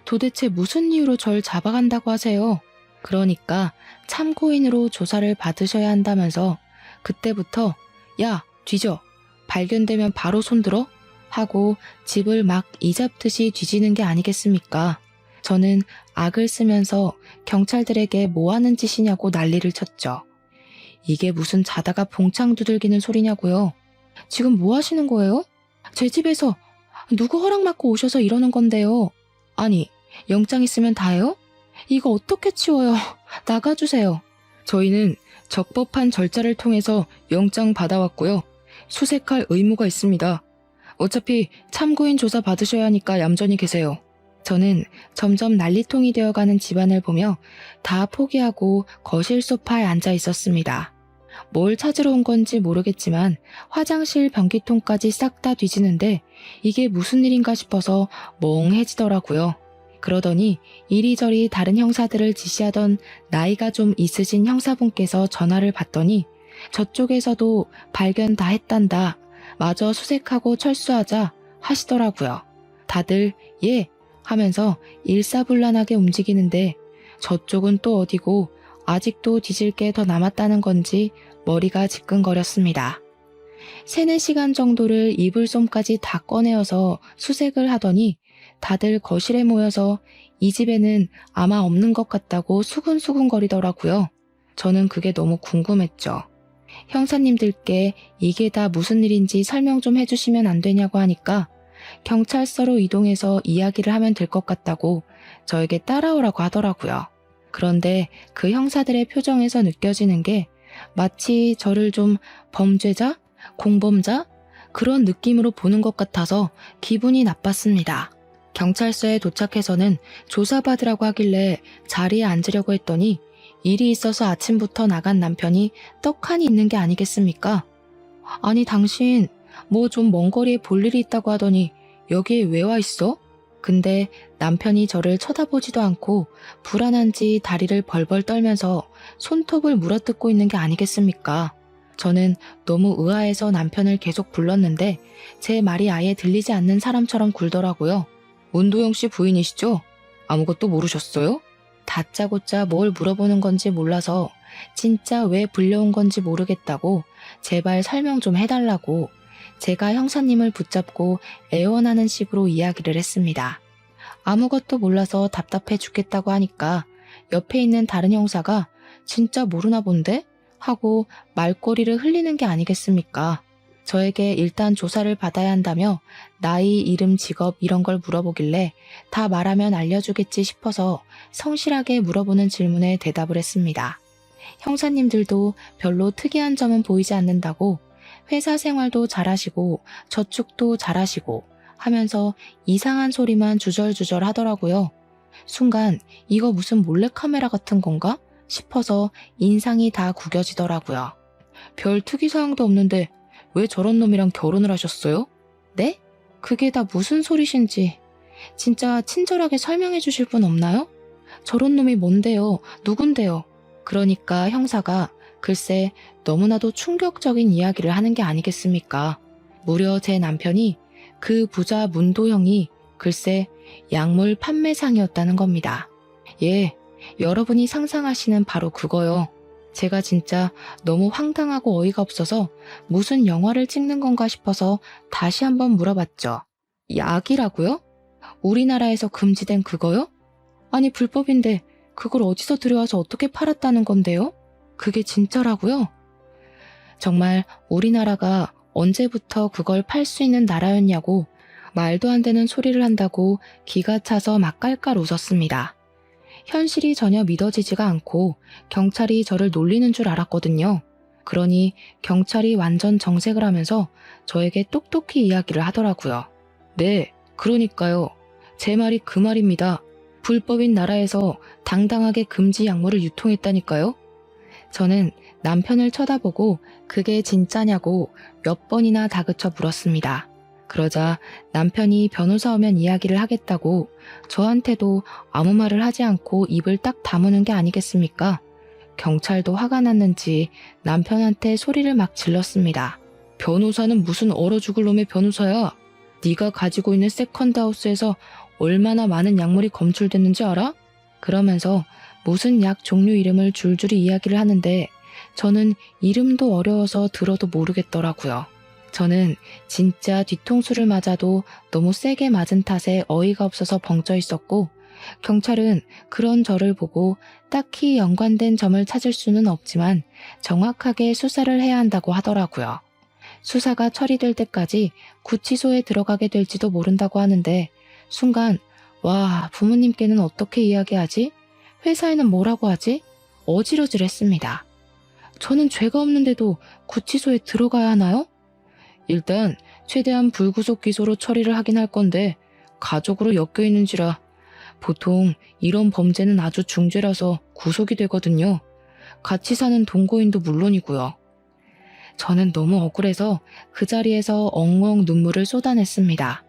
도대체 무슨 이유로 절 잡아간다고 하세요? 그러니까 참고인으로 조사를 받으셔야 한다면서 그때부터 야 뒤져 발견되면 바로 손들어 하고 집을 막 이잡듯이 뒤지는 게 아니겠습니까? 저는 악을 쓰면서 경찰들에게 뭐 하는 짓이냐고 난리를 쳤죠. 이게 무슨 자다가 봉창 두들기는 소리냐고요. 지금 뭐 하시는 거예요? 제 집에서 누구 허락 받고 오셔서 이러는 건데요. 아니, 영장 있으면 다예요? 이거 어떻게 치워요? 나가주세요. 저희는 적법한 절차를 통해서 영장 받아왔고요. 수색할 의무가 있습니다. 어차피 참고인 조사 받으셔야 하니까 얌전히 계세요. 저는 점점 난리통이 되어가는 집안을 보며 다 포기하고 거실 소파에 앉아 있었습니다. 뭘 찾으러 온 건지 모르겠지만 화장실 변기통까지 싹 다 뒤지는데 이게 무슨 일인가 싶어서 멍해지더라고요. 그러더니 이리저리 다른 형사들을 지시하던 나이가 좀 있으신 형사분께서 전화를 받더니 저쪽에서도 발견 다 했단다. 마저 수색하고 철수하자 하시더라고요. 다들 예 하면서 일사불란하게 움직이는데 저쪽은 또 어디고 아직도 뒤질 게 더 남았다는 건지 머리가 지끈거렸습니다. 3~4시간 정도를 이불솜까지 다 꺼내어서 수색을 하더니 다들 거실에 모여서 이 집에는 아마 없는 것 같다고 수근수근거리더라고요. 저는 그게 너무 궁금했죠. 형사님들께 이게 다 무슨 일인지 설명 좀 해주시면 안 되냐고 하니까 경찰서로 이동해서 이야기를 하면 될 것 같다고 저에게 따라오라고 하더라고요. 그런데 그 형사들의 표정에서 느껴지는 게 마치 저를 좀 범죄자? 공범자? 그런 느낌으로 보는 것 같아서 기분이 나빴습니다. 경찰서에 도착해서는 조사받으라고 하길래 자리에 앉으려고 했더니 일이 있어서 아침부터 나간 남편이 떡하니 있는 게 아니겠습니까? 아니 당신 뭐 좀 먼 거리에 볼 일이 있다고 하더니 여기에 왜 와 있어? 근데 남편이 저를 쳐다보지도 않고 불안한지 다리를 벌벌 떨면서 손톱을 물어뜯고 있는 게 아니겠습니까? 저는 너무 의아해서 남편을 계속 불렀는데 제 말이 아예 들리지 않는 사람처럼 굴더라고요. 문도영 씨 부인이시죠? 아무것도 모르셨어요? 다짜고짜 뭘 물어보는 건지 몰라서 진짜 왜 불려온 건지 모르겠다고 제발 설명 좀 해달라고 제가 형사님을 붙잡고 애원하는 식으로 이야기를 했습니다. 아무것도 몰라서 답답해 죽겠다고 하니까 옆에 있는 다른 형사가 진짜 모르나 본데? 하고 말꼬리를 흘리는 게 아니겠습니까? 저에게 일단 조사를 받아야 한다며 나이, 이름, 직업 이런 걸 물어보길래 다 말하면 알려주겠지 싶어서 성실하게 물어보는 질문에 대답을 했습니다. 형사님들도 별로 특이한 점은 보이지 않는다고 회사 생활도 잘하시고 저축도 잘하시고 하면서 이상한 소리만 주절주절 하더라고요. 순간 이거 무슨 몰래카메라 같은 건가 싶어서 인상이 다 구겨지더라고요. 별 특이사항도 없는데 왜 저런 놈이랑 결혼을 하셨어요? 네? 그게 다 무슨 소리신지 진짜 친절하게 설명해 주실 분 없나요? 저런 놈이 뭔데요? 누군데요? 그러니까 형사가 글쎄 너무나도 충격적인 이야기를 하는 게 아니겠습니까? 무려 제 남편이 그 부자 문도형이 글쎄 약물 판매상이었다는 겁니다. 예, 여러분이 상상하시는 바로 그거요. 제가 진짜 너무 황당하고 어이가 없어서 무슨 영화를 찍는 건가 싶어서 다시 한번 물어봤죠. 약이라고요? 우리나라에서 금지된 그거요? 아니 불법인데 그걸 어디서 들여와서 어떻게 팔았다는 건데요? 그게 진짜라고요? 정말 우리나라가 언제부터 그걸 팔 수 있는 나라였냐고 말도 안 되는 소리를 한다고 기가 차서 막 깔깔 웃었습니다. 현실이 전혀 믿어지지가 않고 경찰이 저를 놀리는 줄 알았거든요. 그러니 경찰이 완전 정색을 하면서 저에게 똑똑히 이야기를 하더라고요. 네, 그러니까요. 제 말이 그 말입니다. 불법인 나라에서 당당하게 금지 약물을 유통했다니까요. 저는 남편을 쳐다보고 그게 진짜냐고 몇 번이나 다그쳐 물었습니다. 그러자 남편이 변호사 오면 이야기를 하겠다고 저한테도 아무 말을 하지 않고 입을 딱 다무는 게 아니겠습니까? 경찰도 화가 났는지 남편한테 소리를 막 질렀습니다. 변호사는 무슨 얼어 죽을 놈의 변호사야? 네가 가지고 있는 세컨드하우스에서 얼마나 많은 약물이 검출됐는지 알아? 그러면서 무슨 약 종류 이름을 줄줄이 이야기를 하는데 저는 이름도 어려워서 들어도 모르겠더라고요. 저는 진짜 뒤통수를 맞아도 너무 세게 맞은 탓에 어이가 없어서 벙쪄 있었고 경찰은 그런 저를 보고 딱히 연관된 점을 찾을 수는 없지만 정확하게 수사를 해야 한다고 하더라고요. 수사가 처리될 때까지 구치소에 들어가게 될지도 모른다고 하는데 순간 와, 부모님께는 어떻게 이야기하지? 회사에는 뭐라고 하지? 어지러질했습니다. 저는 죄가 없는데도 구치소에 들어가야 하나요? 일단 최대한 불구속 기소로 처리를 하긴 할 건데 가족으로 엮여 있는지라 보통 이런 범죄는 아주 중죄라서 구속이 되거든요. 같이 사는 동거인도 물론이고요. 저는 너무 억울해서 그 자리에서 엉엉 눈물을 쏟아냈습니다.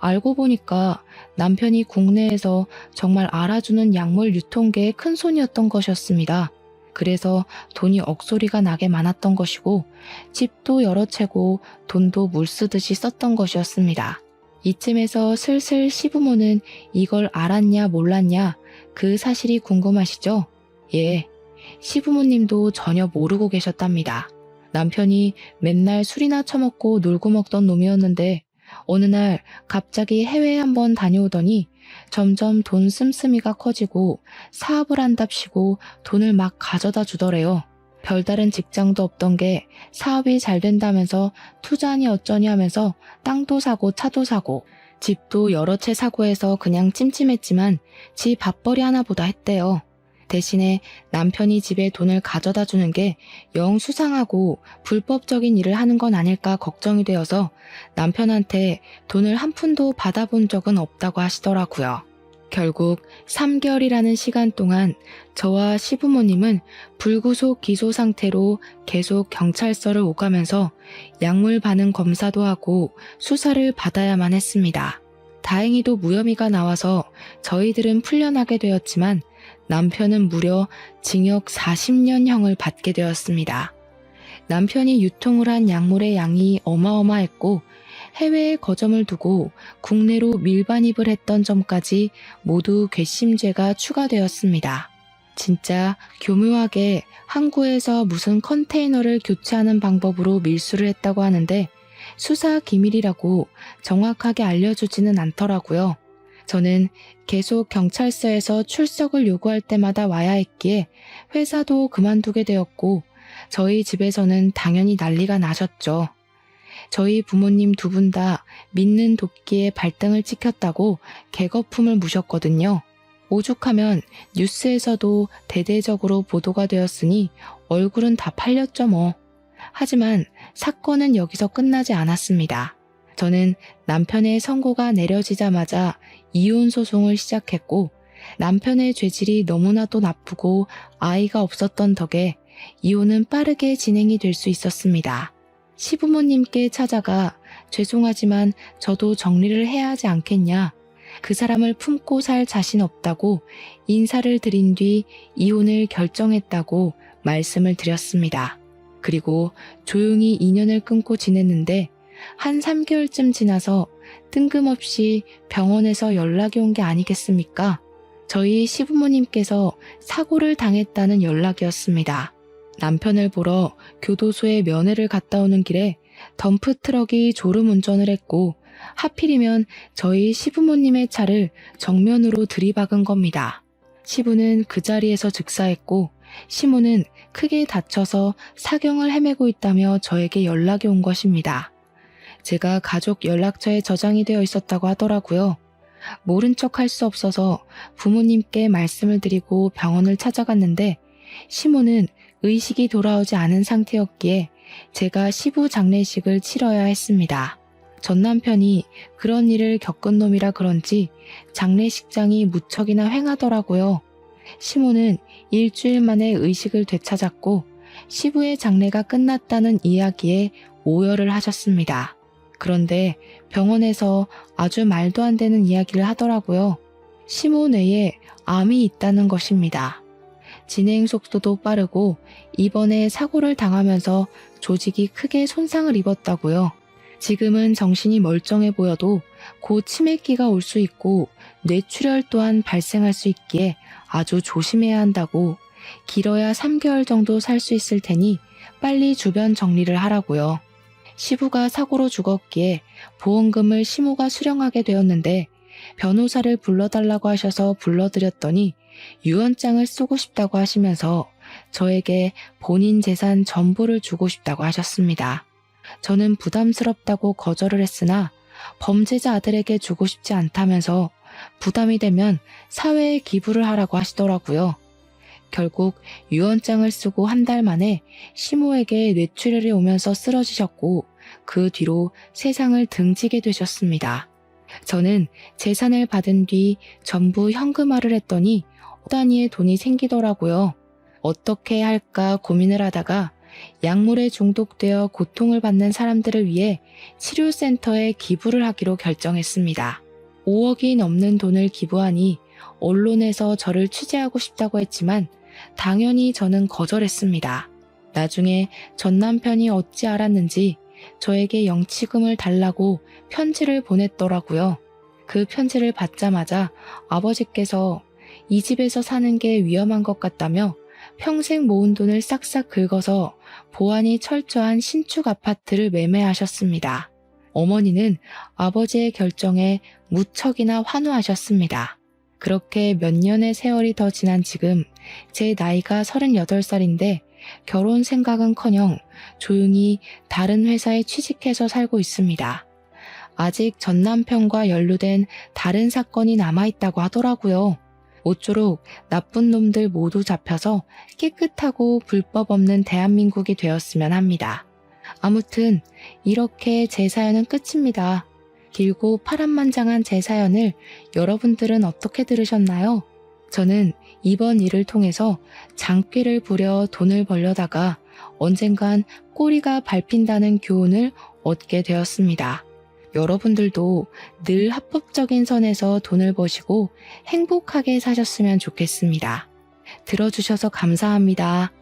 알고 보니까 남편이 국내에서 정말 알아주는 약물 유통계의 큰손이었던 것이었습니다. 그래서 돈이 억소리가 나게 많았던 것이고 집도 여러 채고 돈도 물 쓰듯이 썼던 것이었습니다. 이쯤에서 슬슬 시부모는 이걸 알았냐 몰랐냐 그 사실이 궁금하시죠? 예, 시부모님도 전혀 모르고 계셨답니다. 남편이 맨날 술이나 처먹고 놀고 먹던 놈이었는데 어느 날 갑자기 해외에 한번 다녀오더니 점점 돈 씀씀이가 커지고 사업을 한답시고 돈을 막 가져다 주더래요. 별다른 직장도 없던 게 사업이 잘 된다면서 투자니 어쩌니 하면서 땅도 사고 차도 사고 집도 여러 채 사고 해서 그냥 찜찜했지만 지 밥벌이 하나보다 했대요. 대신에 남편이 집에 돈을 가져다 주는 게 영 수상하고 불법적인 일을 하는 건 아닐까 걱정이 되어서 남편한테 돈을 한 푼도 받아본 적은 없다고 하시더라고요. 결국 3개월이라는 시간 동안 저와 시부모님은 불구속 기소 상태로 계속 경찰서를 오가면서 약물 반응 검사도 하고 수사를 받아야만 했습니다. 다행히도 무혐의가 나와서 저희들은 풀려나게 되었지만 남편은 무려 징역 40년형을 받게 되었습니다. 남편이 유통을 한 약물의 양이 어마어마했고 해외에 거점을 두고 국내로 밀반입을 했던 점까지 모두 괘씸죄가 추가되었습니다. 진짜 교묘하게 항구에서 무슨 컨테이너를 교체하는 방법으로 밀수를 했다고 하는데 수사 기밀이라고 정확하게 알려주지는 않더라고요. 저는 계속 경찰서에서 출석을 요구할 때마다 와야 했기에 회사도 그만두게 되었고 저희 집에서는 당연히 난리가 나셨죠. 저희 부모님 두 분 다 믿는 돕기에 발등을 찍혔다고 개거품을 무셨거든요. 오죽하면 뉴스에서도 대대적으로 보도가 되었으니 얼굴은 다 팔렸죠 뭐. 하지만 사건은 여기서 끝나지 않았습니다. 저는 남편의 선고가 내려지자마자 이혼 소송을 시작했고 남편의 죄질이 너무나도 나쁘고 아이가 없었던 덕에 이혼은 빠르게 진행이 될 수 있었습니다. 시부모님께 찾아가 죄송하지만 저도 정리를 해야 하지 않겠냐. 그 사람을 품고 살 자신 없다고 인사를 드린 뒤 이혼을 결정했다고 말씀을 드렸습니다. 그리고 조용히 인연을 끊고 지냈는데 한 3개월쯤 지나서 뜬금없이 병원에서 연락이 온 게 아니겠습니까? 저희 시부모님께서 사고를 당했다는 연락이었습니다. 남편을 보러 교도소에 면회를 갔다 오는 길에 덤프트럭이 졸음운전을 했고 하필이면 저희 시부모님의 차를 정면으로 들이박은 겁니다. 시부는 그 자리에서 즉사했고 시모는 크게 다쳐서 사경을 헤매고 있다며 저에게 연락이 온 것입니다. 제가 가족 연락처에 저장이 되어 있었다고 하더라고요. 모른 척 할 수 없어서 부모님께 말씀을 드리고 병원을 찾아갔는데 시모는 의식이 돌아오지 않은 상태였기에 제가 시부 장례식을 치러야 했습니다. 전 남편이 그런 일을 겪은 놈이라 그런지 장례식장이 무척이나 휑하더라고요. 시모는 일주일 만에 의식을 되찾았고 시부의 장례가 끝났다는 이야기에 오열을 하셨습니다. 그런데 병원에서 아주 말도 안 되는 이야기를 하더라고요. 시모 뇌에 암이 있다는 것입니다. 진행 속도도 빠르고 이번에 사고를 당하면서 조직이 크게 손상을 입었다고요. 지금은 정신이 멀쩡해 보여도 곧 치매기가 올 수 있고 뇌출혈 또한 발생할 수 있기에 아주 조심해야 한다고 길어야 3개월 정도 살 수 있을 테니 빨리 주변 정리를 하라고요. 시부가 사고로 죽었기에 보험금을 시모가 수령하게 되었는데 변호사를 불러달라고 하셔서 불러드렸더니 유언장을 쓰고 싶다고 하시면서 저에게 본인 재산 전부를 주고 싶다고 하셨습니다. 저는 부담스럽다고 거절을 했으나 범죄자 아들에게 주고 싶지 않다면서 부담이 되면 사회에 기부를 하라고 하시더라고요. 결국 유언장을 쓰고 한 달 만에 시모에게 뇌출혈이 오면서 쓰러지셨고 그 뒤로 세상을 등지게 되셨습니다. 저는 재산을 받은 뒤 전부 현금화를 했더니 단위의 돈이 생기더라고요. 어떻게 할까 고민을 하다가 약물에 중독되어 고통을 받는 사람들을 위해 치료센터에 기부를 하기로 결정했습니다. 5억이 넘는 돈을 기부하니 언론에서 저를 취재하고 싶다고 했지만 당연히 저는 거절했습니다. 나중에 전 남편이 어찌 알았는지 저에게 영치금을 달라고 편지를 보냈더라고요. 그 편지를 받자마자 아버지께서 이 집에서 사는 게 위험한 것 같다며 평생 모은 돈을 싹싹 긁어서 보안이 철저한 신축 아파트를 매매하셨습니다. 어머니는 아버지의 결정에 무척이나 환호하셨습니다. 그렇게 몇 년의 세월이 더 지난 지금 제 나이가 38살인데 결혼 생각은커녕 조용히 다른 회사에 취직해서 살고 있습니다. 아직 전 남편과 연루된 다른 사건이 남아있다고 하더라고요. 모쪼록 나쁜 놈들 모두 잡혀서 깨끗하고 불법 없는 대한민국이 되었으면 합니다. 아무튼 이렇게 제 사연은 끝입니다. 길고 파란만장한 제 사연을 여러분들은 어떻게 들으셨나요? 저는 이번 일을 통해서 장꾀를 부려 돈을 벌려다가 언젠간 꼬리가 밟힌다는 교훈을 얻게 되었습니다. 여러분들도 늘 합법적인 선에서 돈을 버시고 행복하게 사셨으면 좋겠습니다. 들어주셔서 감사합니다.